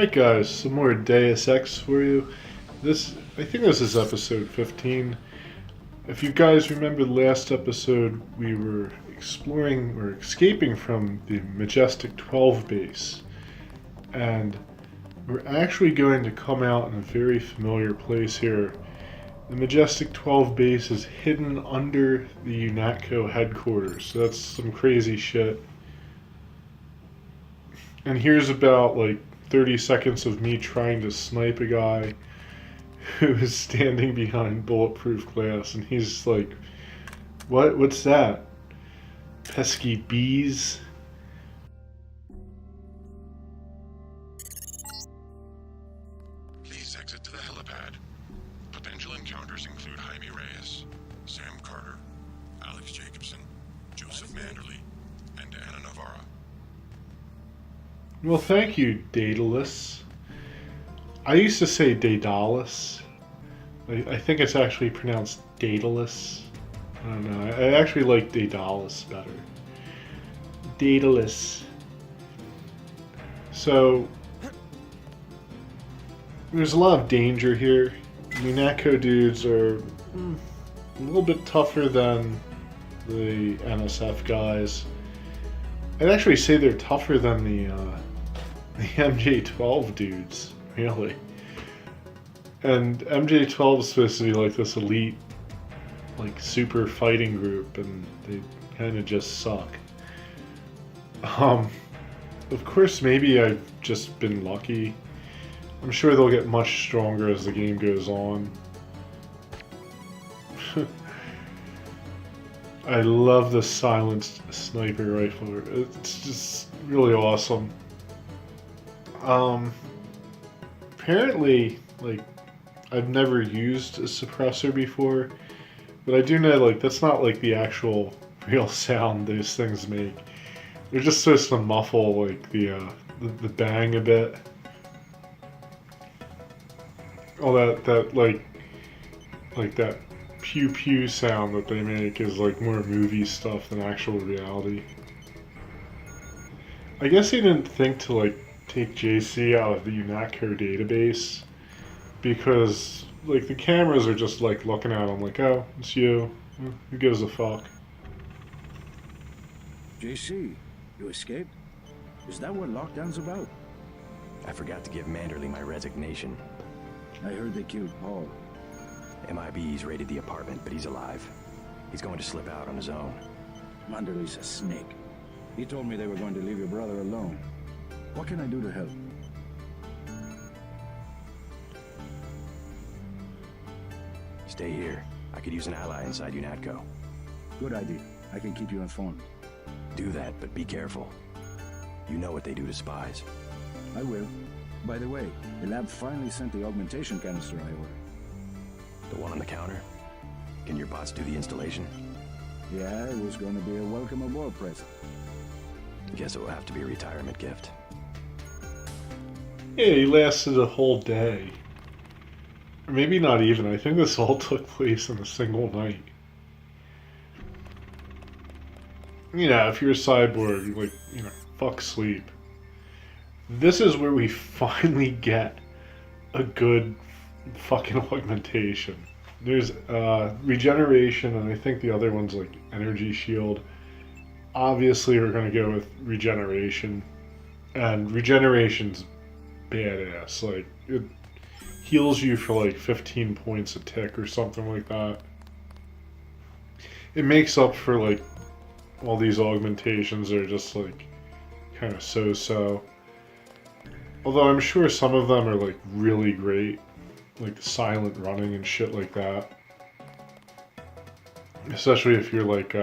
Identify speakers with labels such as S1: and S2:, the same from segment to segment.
S1: Alright guys, some more Deus Ex for you. I think this is episode 15. If you guys remember the last episode, we were exploring or escaping from the Majestic 12 base. And we're actually going to come out in a very familiar place here. The Majestic 12 base is hidden under the Unatco headquarters, so that's some crazy shit. And here's about 30 seconds of me trying to snipe a guy who is standing behind bulletproof glass, and he's like, what's that? Pesky bees?
S2: Please exit to the helipad. Potential encounters include Jaime Reyes, Sam Carter, Alex Jacobson, Joseph Manderlay, and Anna Navarra.
S1: Well, thank you, Daedalus. I used to say Daedalus. I think it's actually pronounced Daedalus. I don't know. I actually like Daedalus better. Daedalus. So, there's a lot of danger here. The Unatco dudes are a little bit tougher than the NSF guys. I'd actually say they're tougher than the MJ12 dudes, really. And MJ12 is supposed to be like this elite, super fighting group, and they kind of just suck. Of course, maybe I've just been lucky. I'm sure they'll get much stronger as the game goes on. I love the silenced sniper rifle. It's just really awesome. Apparently, I've never used a suppressor before, but I do know, that's not, the actual real sound those things make. They're just supposed to muffle, the bang a bit. All that, that pew pew sound that they make is, more movie stuff than actual reality. I guess they didn't think to, take JC out of the Unatco database, because the cameras are just looking at him oh, it's you, who gives a fuck.
S3: JC, you escaped? Is that what lockdown's about?
S4: I forgot to give Manderlay my resignation.
S3: I heard they killed Paul.
S4: MIB's raided the apartment, but he's alive. He's going to slip out on his own.
S3: Manderlay's a snake. He told me they were going to leave your brother alone. What can I do to help?
S4: Stay here. I could use an ally inside Unatco.
S3: Good idea. I can keep you informed.
S4: Do that, but be careful. You know what they do to spies.
S3: I will. By the way, the lab finally sent the augmentation canister I ordered.
S4: The one on the counter? Can your bots do the installation?
S3: Yeah, it was going to be a welcome aboard present.
S4: Guess it will have to be a retirement gift.
S1: Yeah, he lasted a whole day. Or maybe not even. I think this all took place in a single night. If you're a cyborg, fuck sleep. This is where we finally get a good fucking augmentation. There's regeneration, and I think the other one's energy shield. Obviously, we're going to go with regeneration. And regeneration's badass. It heals you for 15 points a tick or something like that. It makes up for all these augmentations that are just kind of so-so. Although I'm sure some of them are really great, silent running and shit like that. Especially if you're what's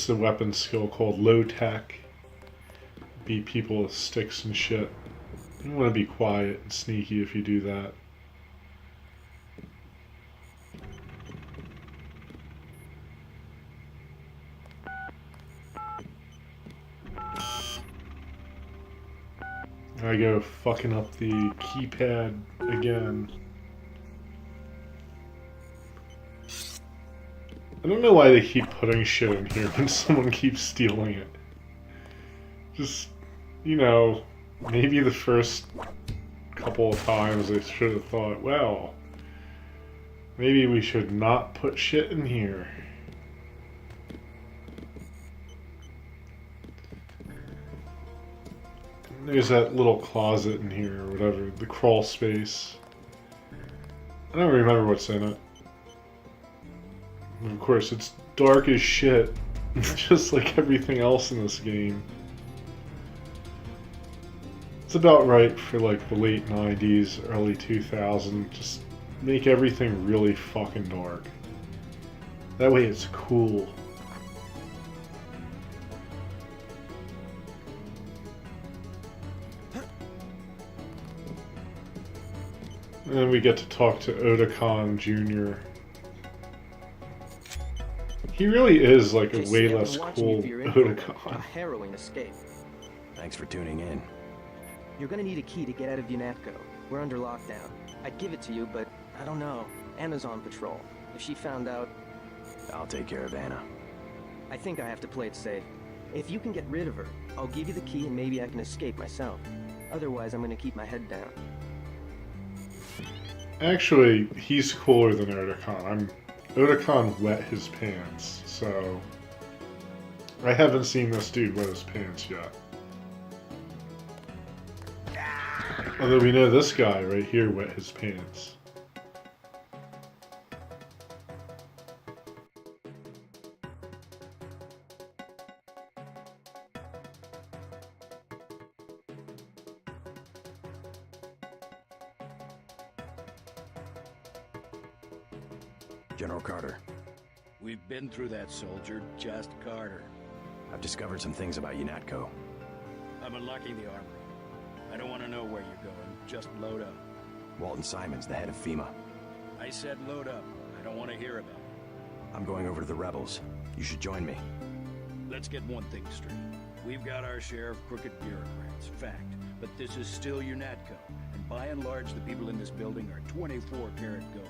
S1: the weapon skill called? Low tech. Beat people with sticks and shit. You want to be quiet and sneaky if you do that. I go fucking up the keypad again. I don't know why they keep putting shit in here when someone keeps stealing it. Just, maybe the first couple of times they should have thought, well, maybe we should not put shit in here. There's that little closet in here, or whatever, the crawl space. I don't remember what's in it. And of course, it's dark as shit, just like everything else in this game. It's about right for like the late 90s, early 2000s. Just make everything really fucking dark. That way it's cool. And then we get to talk to Otakon Jr. He really is like a way less cool Otakon.
S5: A harrowing escape.
S4: Thanks for tuning in.
S5: You're gonna need a key to get out of Unatco. We're under lockdown. I'd give it to you, but I don't know. Anna's on patrol. If she found out...
S4: I'll take care of Anna.
S5: I think I have to play it safe. If you can get rid of her, I'll give you the key and maybe I can escape myself. Otherwise, I'm gonna keep my head down.
S1: Actually, he's cooler than Otakon. Otakon wet his pants, so... I haven't seen this dude wet his pants yet. Although we know this guy right here wet his pants.
S4: General Carter,
S6: We've been through that, soldier. Just Carter.
S4: I've discovered some things about Unatco.
S6: I'm unlocking the armory. I don't want to know where you're going. Just load up.
S4: Walton Simon's the head of FEMA.
S6: I said load up. I don't want to hear about it.
S4: I'm going over to the rebels. You should join me.
S6: Let's get one thing straight. We've got our share of crooked bureaucrats, fact. But this is still Unatco, and by and large the people in this building are 24-karat gold.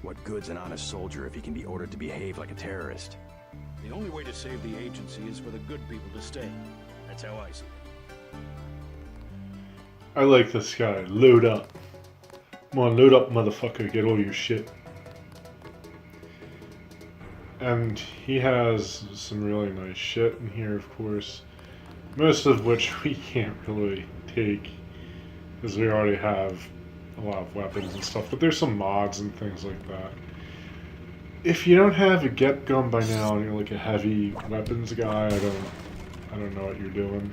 S4: What good's an honest soldier if he can be ordered to behave like a terrorist?
S6: The only way to save the agency is for the good people to stay. That's how I see it.
S1: I like this guy. Load up. Come on, load up, motherfucker. Get all your shit. And he has some really nice shit in here, of course. Most of which we can't really take, because we already have a lot of weapons and stuff. But there's some mods and things like that. If you don't have a get gun by now and you're like a heavy weapons guy, I don't know what you're doing.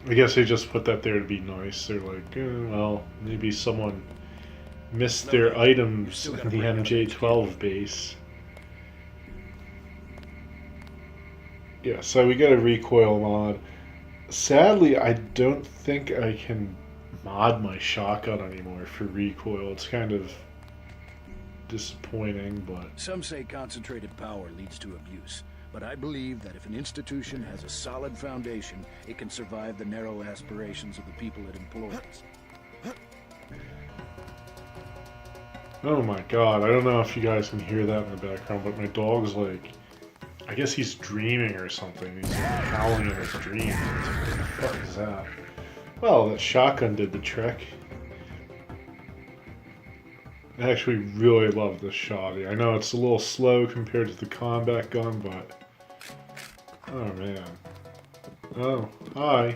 S1: I guess they just put that there to be nice. They're like, well, maybe someone missed their items in the MJ-12 base. Yeah, so we got a recoil mod. Sadly, I don't think I can mod my shotgun anymore for recoil. It's kind of disappointing, but...
S6: Some say concentrated power leads to abuse, but I believe that if an institution has a solid foundation, it can survive the narrow aspirations of the people it employs.
S1: Oh my god, I don't know if you guys can hear that in the background, but my dog's like... I guess he's dreaming or something. He's like howling in his dreams. What the fuck is that? Well, that shotgun did the trick. I actually really love this shotty. I know it's a little slow compared to the combat gun, but... Oh, man. Oh, hi.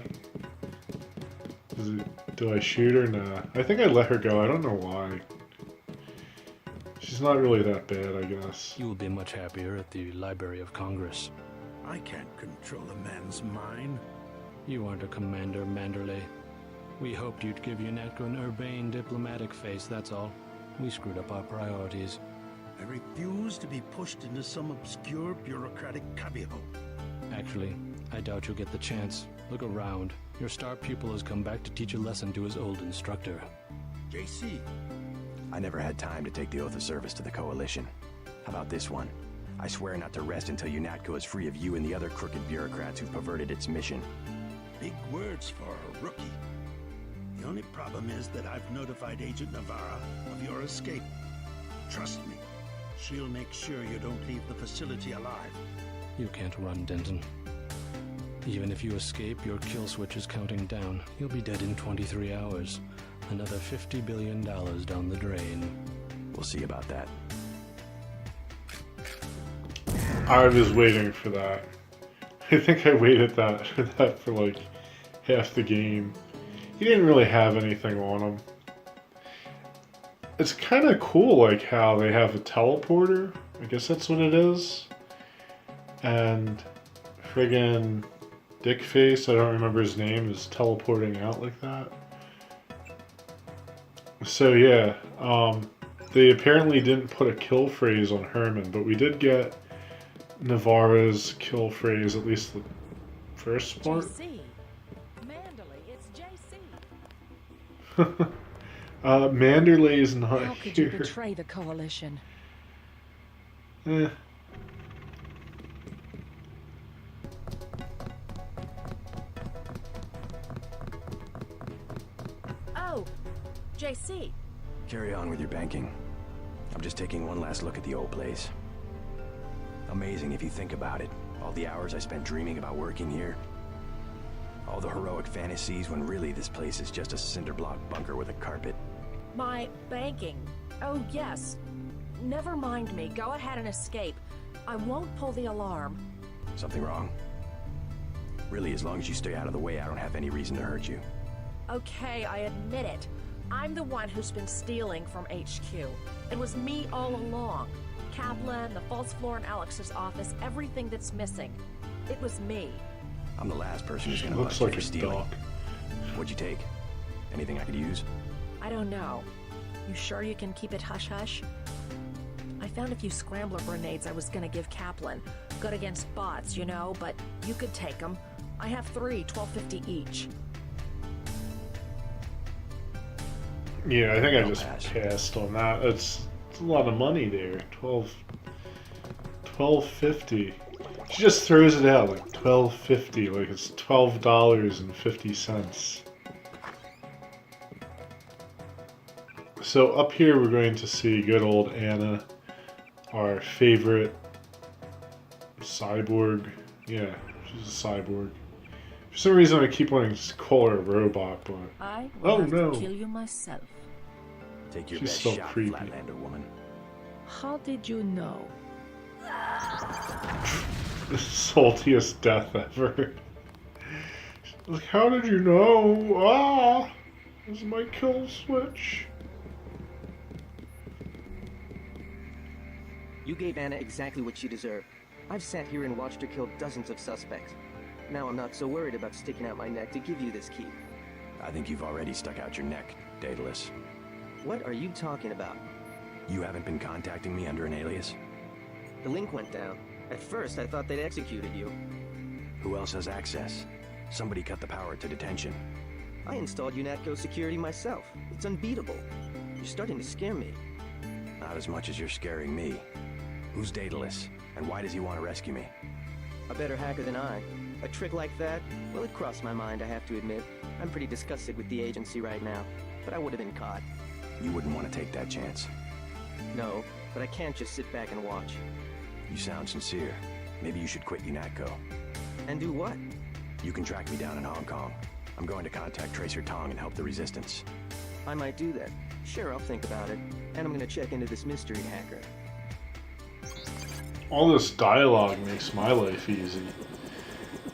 S1: Do I shoot her? Nah. I think I let her go. I don't know why. She's not really that bad, I guess.
S7: You will be much happier at the Library of Congress.
S8: I can't control a man's mind.
S7: You aren't a Commander Manderlay. We hoped you'd give Unatco an urbane diplomatic face, that's all. We screwed up our priorities.
S8: I refuse to be pushed into some obscure bureaucratic cubbyhole.
S7: Actually, I doubt you'll get the chance. Look around. Your star pupil has come back to teach a lesson to his old instructor.
S8: JC,
S4: I never had time to take the oath of service to the Coalition. How about this one? I swear not to rest until Unatco is free of you and the other crooked bureaucrats who perverted its mission.
S8: big words for a rookie. The only problem is that I've notified Agent Navarra of your escape. Trust me, she'll make sure you don't leave the facility alive.
S7: You can't run, Denton. Even if you escape, your kill switch is counting down. You'll be dead in 23 hours. Another $50 billion down the drain.
S4: We'll see about that.
S1: I was waiting for that. I think I waited that for like half the game. He didn't really have anything on him. It's kind of cool, like how they have a teleporter. I guess that's what it is. And friggin' Dickface, I don't remember his name, is teleporting out like that. So yeah, they apparently didn't put a kill phrase on Herman, but we did get Navarro's kill phrase, at least the first part.
S9: JC. Manderlay, it's JC.
S1: Manderlay is not
S9: How could
S1: here.
S9: you betray the Coalition?
S1: Eh.
S9: Oh, JC.
S4: Carry on with your banking. I'm just taking one last look at the old place. Amazing if you think about it. All the hours I spent dreaming about working here. All the heroic fantasies when really this place is just a cinder block bunker with a carpet.
S9: My banking. Oh, yes. Never mind me. Go ahead and escape. I won't pull the alarm.
S4: Something wrong? Really, as long as you stay out of the way, I don't have any reason to hurt you.
S9: Okay, I admit it. I'm the one who's been stealing from HQ. It was me all along. Kaplan, the false floor in Alex's office, everything that's missing. It was me.
S4: I'm the last person who's gonna
S1: Looks
S4: bust you
S1: like
S4: for
S1: a
S4: stealing.
S1: duck.
S4: What'd you take? Anything I could use?
S9: I don't know. You sure you can keep it hush-hush? I found a few scrambler grenades I was gonna give Kaplan. Good against bots, you know, but you could take them. I have 3, $12.50 each.
S1: Yeah, I think I
S4: I'll
S1: just
S4: pass.
S1: passed on that. It's a lot of money there. $12.50. She just throws it out like $12.50, like it's $12.50. So up here we're going to see good old Anna, our favorite cyborg. Yeah, she's a cyborg. For some reason I keep wanting to call her a robot, but
S9: I
S1: Oh,
S9: will have
S1: no.
S9: to kill you myself.
S4: Take your
S1: She's
S4: best
S1: so
S4: shot,
S1: creepy.
S4: Flatlander woman.
S9: How did you know?
S1: the saltiest death ever. Like, how did you know? Ah! This is my kill switch.
S5: You gave Anna exactly what she deserved. I've sat here and watched her kill dozens of suspects. Now I'm not so worried about sticking out my neck to give you this key.
S4: I think you've already stuck out your neck, Daedalus.
S5: What are you talking about?
S4: You haven't been contacting me under an alias?
S5: The link went down. At first, I thought they'd executed you.
S4: Who else has access? Somebody cut the power to detention.
S5: I installed Unatco security myself. It's unbeatable. You're starting to scare me.
S4: Not as much as you're scaring me. Who's Daedalus, and why does he want to rescue me?
S5: A better hacker than I. A trick like that? Well, it crossed my mind, I have to admit. I'm pretty disgusted with the agency right now, but I would have been caught.
S4: You wouldn't want to take that chance.
S5: No, but I can't just sit back and watch.
S4: You sound sincere. Maybe you should quit Unatco.
S5: And do what?
S4: You can track me down in Hong Kong. I'm going to contact Tracer Tong and help the Resistance.
S5: I might do that. Sure, I'll think about it. And I'm gonna check into this mystery hacker.
S1: All this dialogue makes my life easy.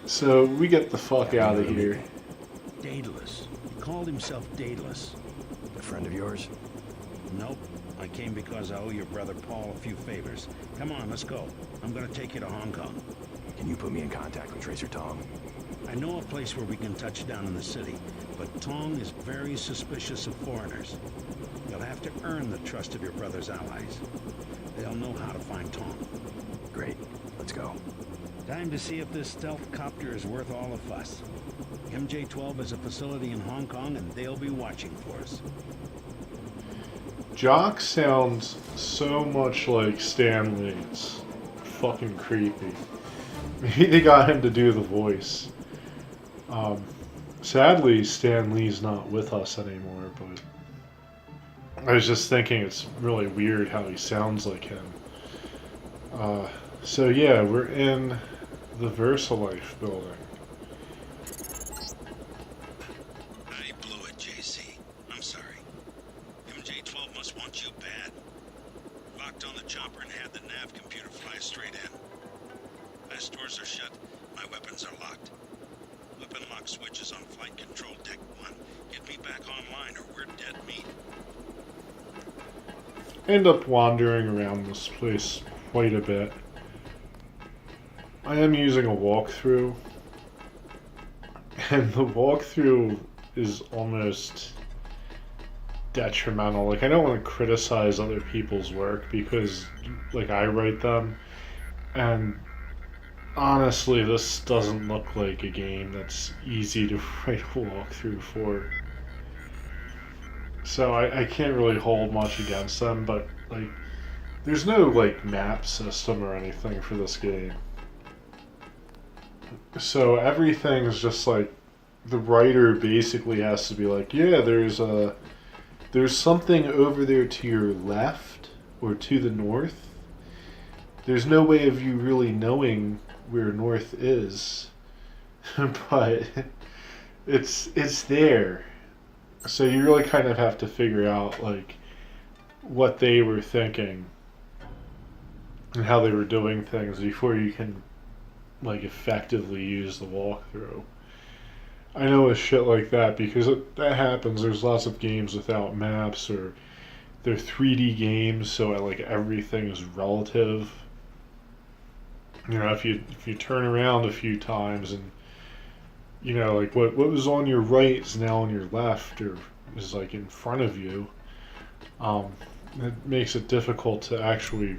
S1: So we get the fuck out of here.
S8: Daedalus. He called himself Daedalus.
S4: A friend of yours?
S8: Nope. I came because I owe your brother Paul a few favors. Come on, let's go. I'm gonna take you to Hong Kong.
S4: Can you put me in contact with Tracer Tong?
S8: I know a place where we can touch down in the city, but Tong is very suspicious of foreigners. You'll have to earn the trust of your brother's allies. They'll know how to find Tong.
S4: Great. Let's go.
S8: Time to see if this stealth copter is worth all the fuss. MJ-12 has a facility in Hong Kong, and they'll be watching for us.
S1: Jock sounds so much like Stan Lee. It's fucking creepy. Maybe they got him to do the voice. Sadly, Stan Lee's not with us anymore, but I was just thinking it's really weird how he sounds like him. So yeah, we're in the VersaLife building.
S8: I'm sorry. MJ-12 must want you bad. Locked on the chopper and had the nav computer fly straight in. My stores are shut. My weapons are locked. Weapon lock switch is on flight control deck 1. Get me back online or we're dead meat.
S1: I end up wandering around this place quite a bit. I am using a walkthrough, and the walkthrough is almost detrimental. Like, I don't want to criticize other people's work because, like, I write them, and honestly, this doesn't look like a game that's easy to write a walkthrough for. So I can't really hold much against them, but, like, there's no, like, map system or anything for this game. So everything's just, like, the writer basically has to be like, yeah, there's something over there to your left or to the north. There's no way of you really knowing where north is, but it's there. So you really kind of have to figure out, like, what they were thinking and how they were doing things before you can, like, effectively use the walkthrough. I know a shit like that because that happens. There's lots of games without maps, or they're 3D games, so like everything is relative. You know, if you turn around a few times and, you know, like what was on your right is now on your left, or is like in front of you. It makes it difficult to actually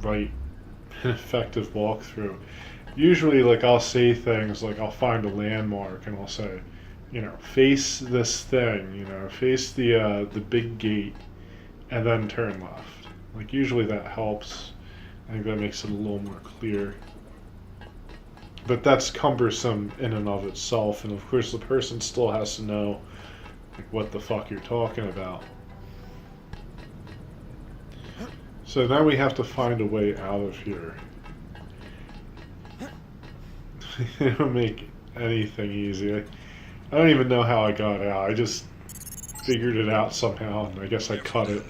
S1: write an effective walkthrough. Usually, like, I'll say things like I'll find a landmark and I'll say, you know, face this thing, you know, face the big gate, and then turn left. Like, usually that helps. I think that makes it a little more clear. But that's cumbersome in and of itself, and of course the person still has to know, like, what the fuck you're talking about. So now we have to find a way out of here. It don't make anything easy. I don't even know how I got out. I just figured it out somehow, and I guess I cut it.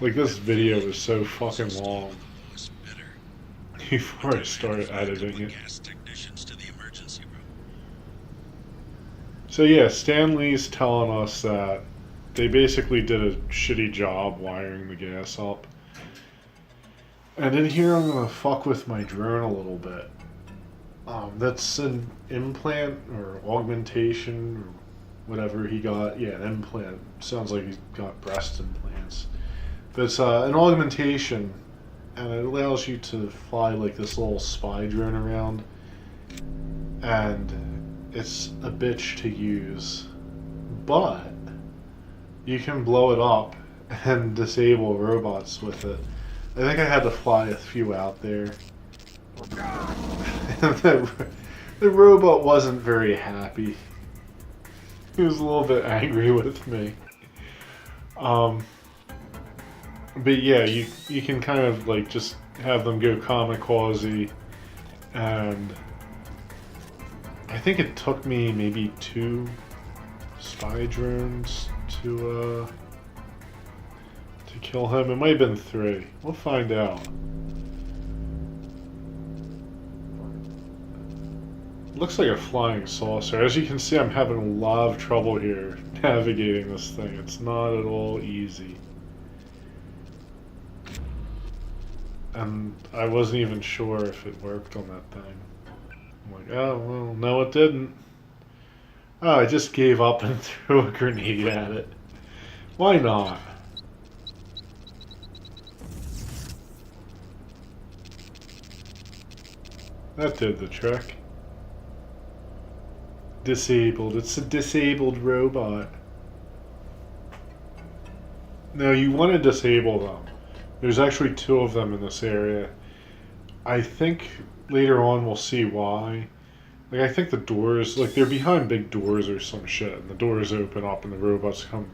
S1: Like, this video is so fucking long before I started editing it. So yeah, Stan Lee's telling us that they basically did a shitty job wiring the gas up. And in here I'm gonna fuck with my drone a little bit. That's an implant or augmentation or whatever he got. Yeah, an implant. Sounds like he's got breast implants. But it's an augmentation, and it allows you to fly like this little spy drone around. And it's a bitch to use. But you can blow it up and disable robots with it. I think I had to fly a few out there. The robot wasn't very happy. He was a little bit angry with me. But yeah, you can kind of like just have them go kamikaze, and I think it took me maybe 2 spy drones to kill him. It might have been 3. We'll find out. Looks like a flying saucer. As you can see, I'm having a lot of trouble here navigating this thing. It's not at all easy. And I wasn't even sure if it worked on that thing. I'm like, oh, well, no it didn't. Oh, I just gave up and threw a grenade at it. Why not? That did the trick. Disabled. It's a disabled robot. No, you want to disable them. There's actually 2 of them in this area. I think later on we'll see why. Like, I think the doors, like, they're behind big doors or some shit, and the doors open up and the robots come,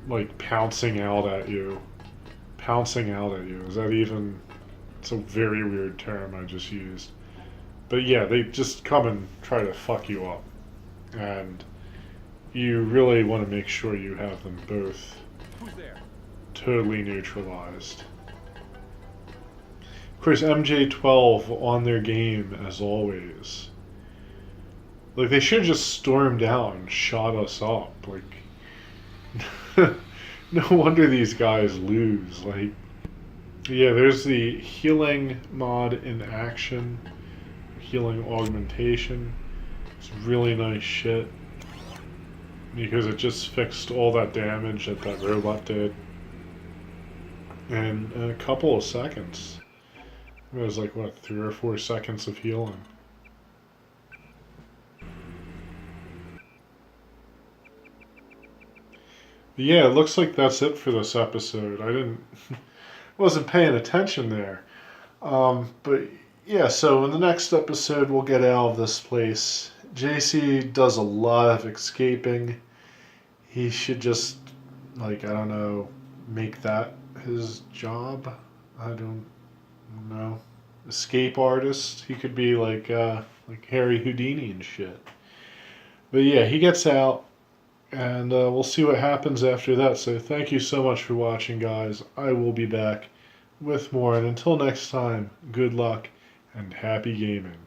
S1: like, pouncing out at you. Pouncing out at you. Is that even... It's a very weird term I just used. But yeah, they just come and try to fuck you up. And you really want to make sure you have them both
S6: Who's there?
S1: totally neutralized. Of course, MJ12 on their game as always. Like, they should have just stormed out and shot us up. Like, no wonder these guys lose. Like, yeah, there's the healing mod in action, healing augmentation. It's really nice shit because it just fixed all that damage that that robot did in a couple of seconds. It was like, what, 3 or 4 seconds of healing. But yeah, it looks like that's it for this episode. I wasn't paying attention there. But yeah, so in the next episode, we'll get out of this place. JC does a lot of escaping. He should just, like, I don't know, make that his job. I don't know. Escape artist. He could be like Harry Houdini and shit. But yeah, he gets out. And we'll see what happens after that. So thank you so much for watching, guys. I will be back with more. And until next time, good luck and happy gaming.